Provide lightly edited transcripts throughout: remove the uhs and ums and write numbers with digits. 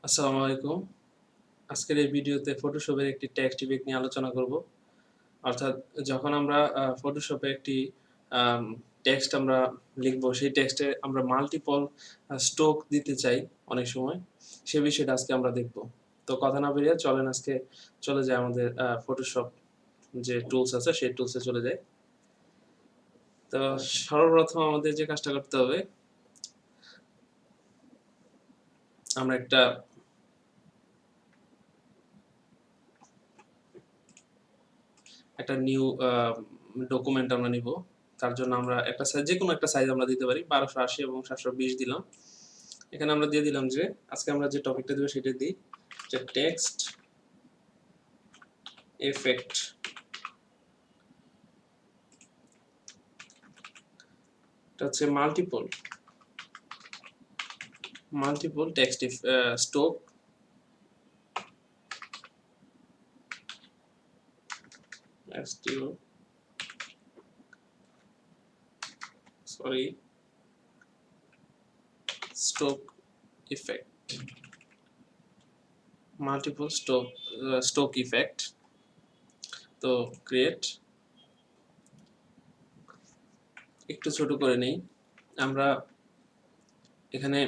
আসসালামু আলাইকুম। আজকের এই ভিডিওতে ফটোশপের একটি টেক্সট ইফেক্ট নিয়ে আলোচনা করব। অর্থাৎ যখন আমরা ফটোশপে একটি আম টেক্সট আমরা লিখব, সেই টেক্সটে আমরা মাল্টিপল স্ট্রোক দিতে চাই অনেক সময়। সে বিষয়টা আজকে আমরা দেখব। তো কথা না বাড়িয়ে চলেন আজকে চলে যাই আমাদের ফটোশপ যে টুলস আছে সেই টুলসে চলে যাই। তো সর্বপ্রথম আমাদের যে কাজটা করতে হবে, আমরা একটা নিউ ডকুমেন্ট আমরা নিব। তার জন্য আমরা একটা সাইজ, যেকোনো একটা সাইজ আমরা দিতে পারি। 1280 এবং 720 দিলাম। এখানে আমরা দিয়ে দিলাম যে আজকে আমরা যে টপিকটা দেব সেটা দিই যে টেক্সট ইফেক্ট। এটা হচ্ছে multiple text stroke stroke effect, multiple stroke effect. তো ক্রিয়েট, একটু ছোট করে নেই আমরা। এখানে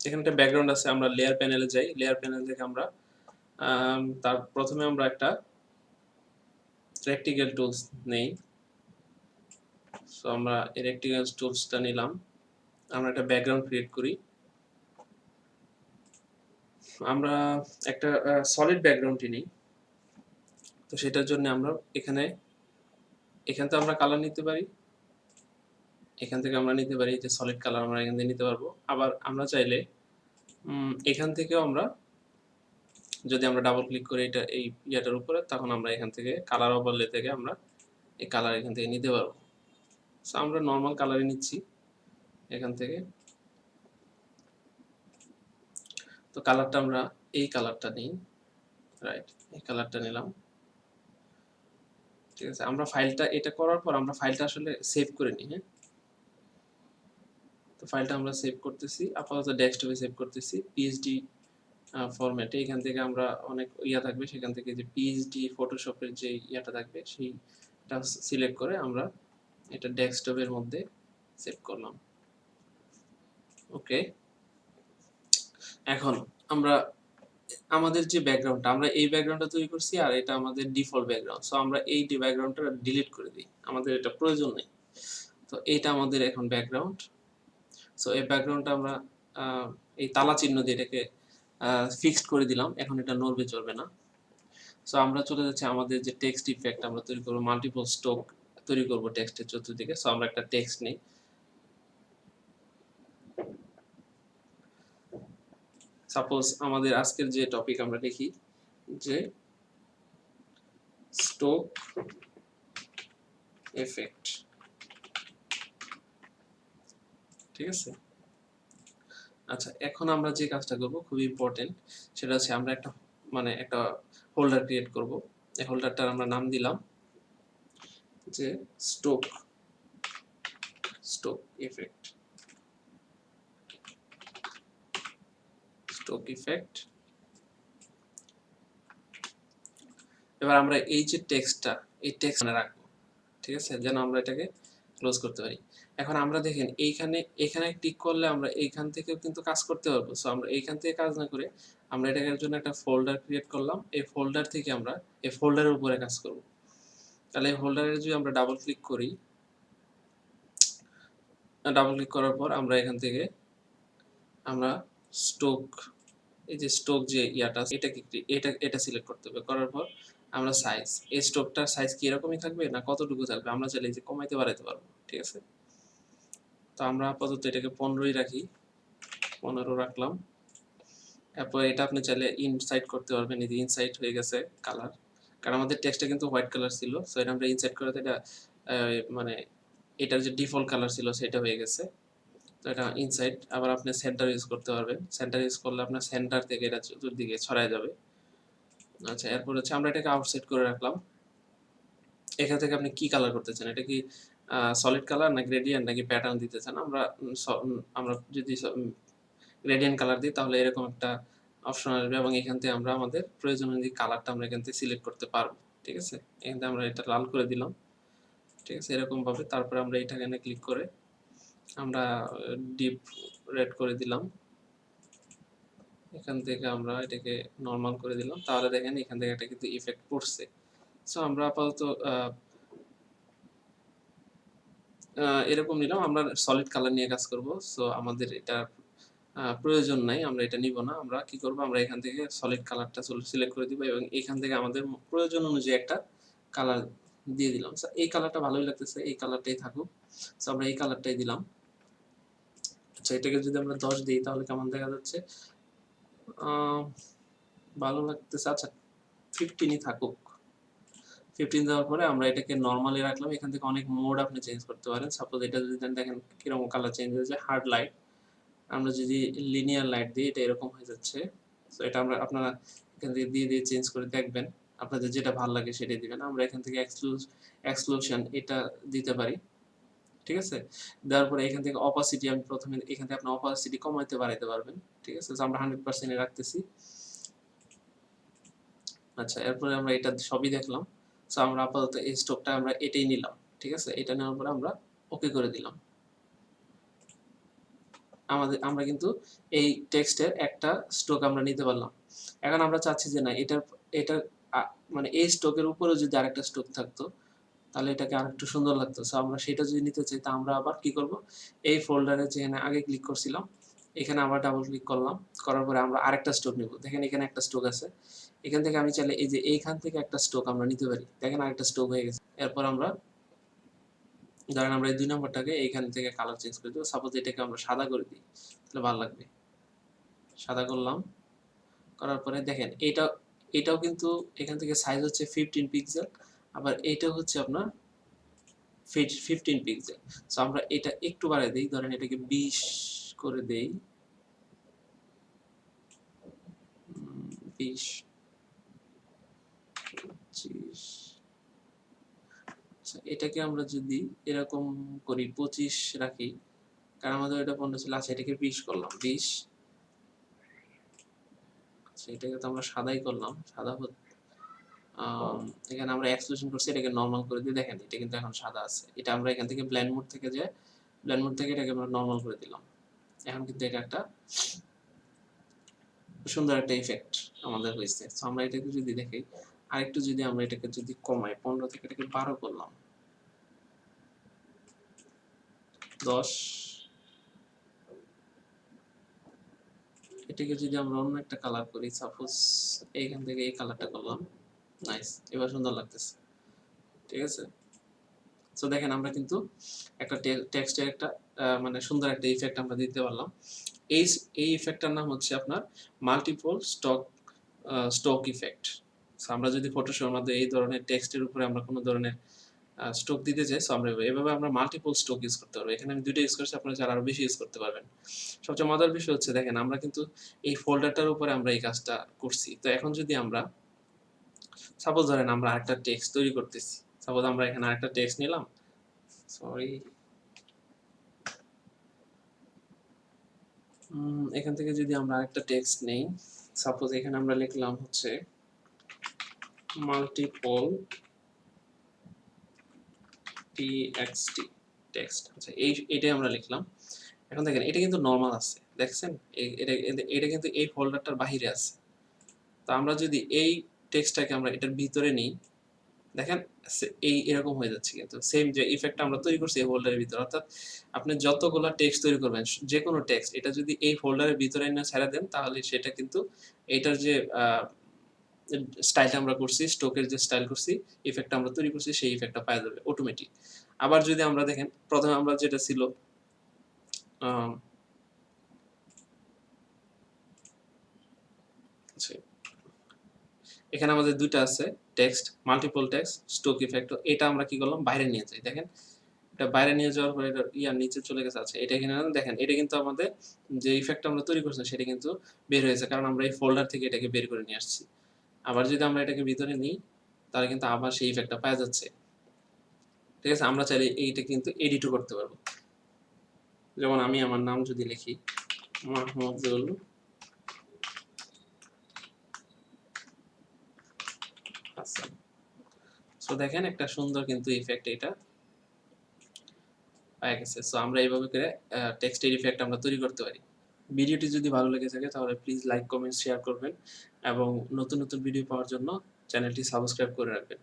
একটা ব্যাকগ্রাউন্ড আছে, আমরা লেয়ার প্যানেলে যাই। লেয়ার প্যানেল থেকে আমরা তার প্রথমে আমরা একটা রেক্টিক্যাল টুলস নেই। সো আমরা এই রেক্টিক্যাল টুলসটা নিলাম। আমরা একটা ব্যাকগ্রাউন্ড ক্রিয়েট করি। আমরা একটা সলিড ব্যাকগ্রাউন্ডই নিই। তো সেটার জন্য আমরা এখান থেকে আমরা কালার নিতে পারি। এখান থেকে আমরা নিতে পারি যে সলিড কালার আমরা এখান থেকে নিতে পারবো। আবার আমরা চাইলে এখান থেকেও আমরা, যদি আমরা ডাবল ক্লিক করি এটা এই ইয়াটার উপরে, তখন আমরা এখান থেকে কালার ওভারলে থেকে আমরা এই কালার এখান থেকে নিতে পারবো। সো আমরা নর্মাল কালারই নিচ্ছি এখান থেকে। তো কালারটা আমরা এই কালারটা নিই, রাইট, এই কালারটা নিলাম। ঠিক আছে, আমরা ফাইলটা এটা করার পর আমরা ফাইলটা আসলে সেভ করে নিই। হ্যাঁ, তো ফাইলটা আমরা সেভ করতেছি, আপাতত ডেস্কটপে সেভ করতেছি পিএসডি ফরম্যাটে। এখান থেকে আমরা অনেক ইয়া থাকবে, সেখান থেকে যে পিএসডি ফটোশপের যে ইয়াটা থাকবে সেইটা সিলেক্ট করে আমরা এটা ডেস্কটপের মধ্যে সেভ করলাম। ওকে, এখন আমরা আমাদের যে ব্যাকগ্রাউন্ডটা, আমরা এই ব্যাকগ্রাউন্ডটা তৈরি করছি আর এটা আমাদের ডিফল্ট ব্যাকগ্রাউন্ড। সো আমরা এই ব্যাকগ্রাউন্ডটা ডিলিট করে দিই, আমাদের এটা প্রয়োজন নেই। তো এটা আমাদের এখন ব্যাকগ্রাউন্ড। সো এই ব্যাকগ্রাউন্ডটা আমরা এই তালা চিহ্ন দিয়ে এটাকে ফিক্সড করে দিলাম। এখন এটা নড়বে চলবে না। সো আমরা চলে যাচ্ছি আমাদের যে টেক্সট ইফেক্ট আমরা তৈরি করবো, মাল্টিপল স্ট্রোক তৈরি করবো টেক্সটের চতুর্দিকে। সো আমরা একটা টেক্সট নিই। সাপোজ আমাদের আজকের যে টপিক আমরা লিখি যে স্ট্রোক এফেক্ট। ঠিক আছে, আচ্ছা, এখন আমরা যে কাজটা করব খুবই ইম্পর্টেন্ট, সেটা হচ্ছে আমরা একটা হোল্ডার ক্রিয়েট করব। এই হোল্ডারটার আমরা নাম দিলাম যে স্ট্রোক ইফেক্ট। এবার আমরা এই যে টেক্সটটা, এই টেক্সট রাখবো। ঠিক আছে, যেন আমরা এটাকে ক্লোজ করতে পারি। এখন আমরা দেখেন এখানে ক্লিক করলে আমরা এইখান থেকেও কিন্তু কাজ করতে পারবো। সো আমরা এইখান থেকে কাজ না করে আমরা এটার জন্য একটা ফোল্ডার ক্রিয়েট করলাম। এই ফোল্ডার থেকে আমরা এই ফোল্ডারের উপরে কাজ করব। তাহলে এই ফোল্ডারে যদি আমরা ডাবল ক্লিক করি, ডাবল ক্লিক করার পর আমরা এখান থেকে আমরা স্ট্রোক, এই যে স্ট্রোক যে ইয়াটা এটা সিলেক্ট করতে হবে। করার পর আমরা সাইজ, এই স্ট্রোকটার সাইজ কি এরকমই থাকবে না কতটুকু থাকবে, আমরা চাইলে যে কমাইতে বাড়াইতে পারবো। ঠিক আছে, তো আমরা আপাতত এটাকে 15ই রাখি, 15 রাখলাম। এরপর এটা আপনি চাইলে ইনসাইড করতে পারবেন। এই যে ইনসাইড হয়ে গেছে কালার, কারণ আমাদের টেক্সটটা কিন্তু হোয়াইট কালার ছিল। সো এটা আমরা ইনসাইড করে এটা মানে এটার যে ডিফল্ট কালার ছিল সেটা হয়ে গেছে। তো এটা ইনসাইড। আবার আপনি সেন্টার ইউজ করতে পারবেন। সেন্টার ইউজ করলে আপনার সেন্টার থেকে এটা চতুর্দিকে ছড়ায় যাবে। আচ্ছা, এরপর হচ্ছে আমরা এটাকে আউটসাইড করে রাখলাম। এখান থেকে আপনি কি কালার করতে চান, এটা কি সলিড কালার না গ্রেডিয়েন্ট নাকি প্যাটার্ন দিতে চান? আমরা যদি গ্রেডিয়েন্ট কালার দিই তাহলে এরকম একটা অপশন আসবে এবং এখান থেকে আমরা আমাদের প্রয়োজন অনুযায়ী কালারটা আমরা এখান থেকে সিলেক্ট করতে পারবো। ঠিক আছে, এখান থেকে আমরা এটা লাল করে দিলাম। ঠিক আছে, এরকম ভাবে তারপরে আমরা এটা এখানে ক্লিক করে আমরা ডিপ রেড করে দিলাম। এখান থেকে আমরা এটাকে নরমাল করে দিলাম। তাহলে দেখেন এখান থেকে একটা কিন্তু ইফেক্ট পড়ছে। সো আমরা আপাতত এরকম নিলাম। আমরা সলিড কালার নিয়ে কাজ করব। সো আমাদের এটা প্রয়োজন নাই, আমরা এটা নিব না। আমরা কি করব, আমরা এখান থেকে সলিড কালারটা সিলেক্ট করে দিব এবং এখান থেকে আমাদের প্রয়োজন অনুযায়ী একটা কালার দিয়ে দিলাম। সো এই কালারটা ভালোই লাগতেছে, এই কালারটাই থাকুক। সো আমরা এই কালারটাই দিলাম। আচ্ছা, এটাকে যদি আমরা 10 দিই তাহলে কেমন দেখা যাচ্ছে? ভালো লাগতেছে। আচ্ছা, 15ই থাকুক। 15 দেওয়ার পরে আমরা এটাকে নরমালি রাখলাম। এখান থেকে অনেক মোড আপনি চেঞ্জ করতে পারেন। সাপোজ এটা যদি দেখেন কিরকম কালার চেঞ্জ হয়েছে, হার্ড লাইট। আমরা যদি লিনিয়ার লাইট দিই এটা এরকম হয়ে যাচ্ছে। সো এটা আপনারা এখান থেকে দিয়ে চেঞ্জ করে দেখবেন। আপনাদের যেটা ভালো লাগে সেটাই দিবেন। আমরা এখান থেকে এক্সক্লুশন এটা দিতে পারি। ঠিক আছে, দেওয়ার পরে এখান থেকে অপাসিটি আমি প্রথমে এখান থেকে আপনি অপাসিটি কমাইতে বাড়াইতে পারবেন। ঠিক আছে, আমরা 100% রাখতেছি। আচ্ছা, এরপরে আমরা এটা সবই দেখলাম। সো আমরা আপাতত এই স্টোকটা আমরা এটাই নিলাম। ঠিক আছে, এটা নেওয়ার পরে আমরা ওকে করে দিলাম। আমরা কিন্তু এই টেক্সটের একটা স্টোক আমরা নিতে পারলাম। এখন আমরা চাচ্ছি যে না, এটার মানে এই স্টোকের উপরে যদি আরেকটা স্টোক থাকতো তাহলে এটাকে আরেকটু সুন্দর লাগতো। সো আমরা সেটা যদি নিতে চাই তা আমরা আবার কি করব, এই ফোল্ডারে যেখানে আগে ক্লিক করছিলাম এখানে আবার ডাবল ক্লিক করলাম। করার পরে আমরা আরেকটা স্টোক নিব। দেখেন এখানে একটা স্টোক আছে। এখান থেকে আমি চাইলে এই যে এইখান থেকে একটা স্টোক আমরা নিতে পারি। দেখেন আরেকটা স্টোক হয়ে গেছে। এরপর আমরা ধরেন আমরা এই 2 নম্বরটাকে এইখান থেকে কালার চেঞ্জ করে দেব। সাপোজ এটাকে আমরা সাদা করে দিই, তাহলে ভালো লাগবে। সাদা করলাম। করার পরে দেখেন এটাও কিন্তু এখান থেকে সাইজ হচ্ছে 15 পিক্সেল, আবার এইটাও হচ্ছে আপনার 15 পিক্সেল। সো আমরা এটা একটু বাড়ায় দেই, ধরেন এটাকে 20 করে দেই। 20, 25। আচ্ছা, এটাকে আমরা যদি এরকম করি 25 রাখি, কারণ আমাদের এটা 15 ছিল। আচ্ছা, এটাকে 20 করলাম। 20। আচ্ছা, এটাকে তো আমরা সাদাই করলাম। সাদা এখানে আমরা এক্সক্লুশন করছি, এটাকে নরমাল করে দিয়ে দেখেন এটা কিন্তু এখন সাদা আছে। এটা আমরা এখান থেকে ব্লেন্ড মোড থেকে এটাকে আমরা নরমাল করে দিলাম। এখন কিন্তু এটা একটা সুন্দর একটা ইফেক্ট আমাদের হয়েছে। সো আমরা এটাকে যদি দেখি আরেকটু, যদি আমরা এটাকে যদি কমাই 15 থেকে এটাকে 12 করলাম, 10। এটাকে যদি আমরা অন্য একটা কালার করি, সাপোজ এইখান থেকে এই কালারটা করলাম, নাইস, এবার সুন্দর লাগতেছে। ঠিক আছে, সো দেখেন আমরা কিন্তু একটা টেক্সটের একটা মানে সুন্দর একটা ইফেক্ট আমরা দিতে পারলাম। এই ইফেক্টটার নাম হচ্ছে আপনার মাল্টিপল স্টোক ইফেক্ট। সো আমরা যদি ফটোশপের মধ্যে এই ধরনের টেক্সটের উপরে আমরা কোনো ধরনের স্টোক দিতে চাই, সো আমরা এভাবে আমরা মাল্টিপল স্টোক ইউজ করতে পারবো। এখানে আমি 2টা ইউজ করছি, আপনারা চাইলে আরো বেশি ইউজ করতে পারবেন। সবচেয়ে মজার বিষয় হচ্ছে দেখেন আমরা কিন্তু এই ফোল্ডারটার উপরে আমরা এই কাজটা করছি। তো এখন যদি আমরা সাপোজ ধরেন আমরা আরেকটা টেক্সট তৈরি করতেছি, সাপোজ আমরা এখানে আরেকটা টেক্সট নিলাম, সরি, এখান থেকে যদি আমরা আরেকটা টেক্সট নেই, সাপোজ এখানে আমরা লিখলাম হচ্ছে মাল্টিপল টিএক্সটি টেক্সট। আচ্ছা, এটাই আমরা লিখলাম। এখন দেখেন এটা কিন্তু নরমাল আছে, দেখছেন এটা কিন্তু এই ফোল্ডারটার বাহিরে আছে। তো আমরা যদি এই টেক্সটটাকে আমরা এটার ভিতরে নিই, দেখেন এরকম হয়ে যাচ্ছে। কিন্তু সেম যে ইফেক্টটা আমরা তৈরি করছি এই ফোল্ডারের ভিতরে, অর্থাৎ আপনি যতগুলো টেক্সট তৈরি করবেন, যে কোনো টেক্সট এটা যদি এই ফোল্ডারের ভিতরে এনে ছেড়ে দেন তাহলে সেটা কিন্তু এটার যে স্টাইলটা আমরা করছি, স্টোকের যে স্টাইল করছি, ইফেক্টটা আমরা তৈরি করছি, সেই ইফেক্টটা পাওয়া যাবে অটোমেটিক। আবার যদি আমরা দেখেন প্রথমে আমরা যেটা ছিল এখানে আমাদের দুইটা আছে text, multiple text, stroke effect. এটা আমরা কি করলাম, বাইরে নিয়ে যাই। দেখেন এটা বাইরে নিয়ে যাওয়ার পরে এটা ইয়ার নিচে চলে গেছে। আছে এটা এখানে দেখেন, এটা কিন্তু আমাদের যে ইফেক্টটা আমরা তৈরি করছি সেটা কিন্তু বের হয়েছে, কারণ আমরা এই ফোল্ডার থেকে এটাকে বের করে নিয়ে আসছি। আবার যদি আমরা এটাকে ভিতরে নিই তাহলে কিন্তু আবার সেই ইফেক্টটা পাওয়া যাচ্ছে। ঠিক আছে, আমরা চাইলে এইটা কিন্তু এডিটও করতে পারবো। যেমন আমি আমার নাম যদি লিখি মাহমুদুল আছে। সো দেখেন একটা সুন্দর কিন্তু ইফেক্ট এটা হয়ে গেছে। সো আমরা এইভাবে করে টেক্সটের ইফেক্ট আমরা তৈরি করতে পারি। ভিডিওটি যদি ভালো লেগে থাকে তাহলে প্লিজ লাইক, কমেন্ট, শেয়ার করবেন এবং নতুন নতুন ভিডিও পাওয়ার জন্য চ্যানেলটি সাবস্ক্রাইব করে রাখবেন।